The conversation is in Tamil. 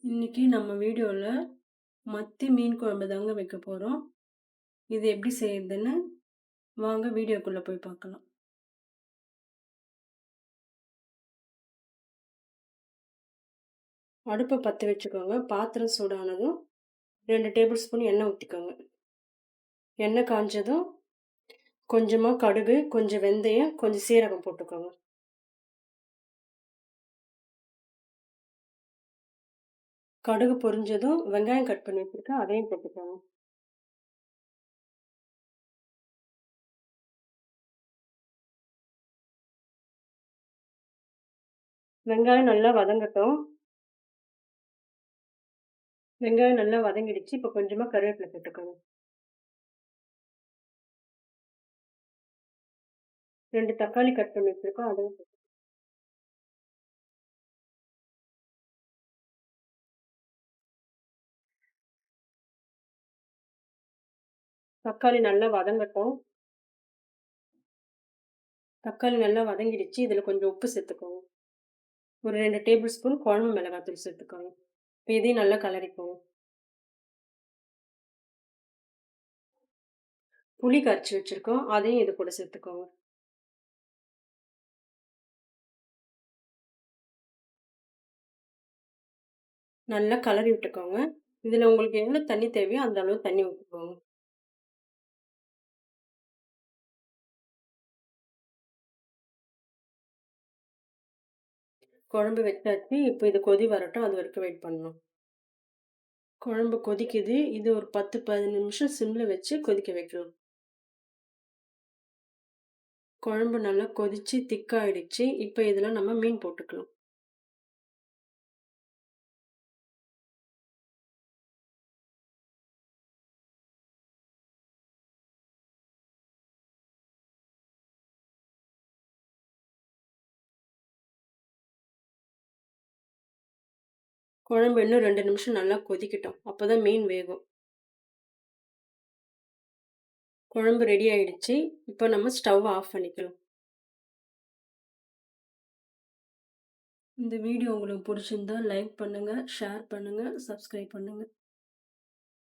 இன்னைக்கு நம்ம வீடியோல மத்தி மீன் குழம்பு தாங்க வைக்க போறோம். இது எப்படி செய்யறதுன்னு வாங்க வீடியோக்குள்ள போய் பார்க்கலாம். அடுப்ப பத்த வச்சுக்கோங்க. பாத்திரம் சூடானதும் 2 டேபிள் ஸ்பூன் எண்ணெய் ஊத்திக்கோங்க. எண்ணெய் காஞ்சதும் கொஞ்சமா கடுகு, கொஞ்சம் வெந்தயம், கொஞ்சம் சீரகம் போட்டுக்கோங்க. கடுகு பொரிஞ்சதும் வெங்காயம் கட் பண்ணி வச்சிருக்கேன். அதையும் போட்டுக்கோங்க. வெங்காயம் நல்லா வதங்கட்டும். வெங்காயம் நல்லா வதங்கிடுச்சு. இப்போ கொஞ்சமா கருவேப்பிலை போட்டுக்கோங்க. 2 தக்காளி கட் பண்ணி வச்சிருக்கோம். அதையும் தக்காளி நல்லா வதங்கட்டும். தக்காளி நல்லா வதங்கிடுச்சு. இதில கொஞ்சம் உப்பு சேர்த்துக்கோங்க. ஒரு 2 டேபிள் ஸ்பூன் குழம்பு மிளகாத்தூள் சேர்த்துக்கோங்க. இப்ப இதையும் நல்லா கலரிக்கோங்க. புளி கரைச்சு வச்சிருக்கோம். அதையும் இது கூட சேர்த்துக்கோங்க. நல்லா கலரி விட்டுக்கோங்க. இதில உங்களுக்கு எவ்வளோ தண்ணி தேவையோ அந்த அளவு தண்ணி ஊத்திக்கோங்க. குழம்பு வச்சாச்சு. இப்ப இது கொதி வரட்டும். அது வரைக்கும் வெயிட் பண்ணணும். குழம்பு கொதிக்குது. இது ஒரு 10, 15 நிமிஷம் சிம்ல வச்சு கொதிக்க வைக்கணும். குழம்பு நல்லா கொதிச்சு திக்காயிடுச்சு. இப்ப இதில நம்ம மீன் போட்டுக்கலாம். குழம்பு இன்னும் 2 நிமிஷம் நல்லா கொதிக்கட்டும். அப்பதான் மீன் வேகும். குழம்பு ரெடி ஆயிடுச்சு. இப்போ நம்ம ஸ்டவ் ஆஃப் பண்ணிக்கலாம். இந்த வீடியோ உங்களுக்கு பிடிச்சிருந்தா லைக் பண்ணுங்க, ஷேர் பண்ணுங்க, சப்ஸ்கிரைப் பண்ணுங்க.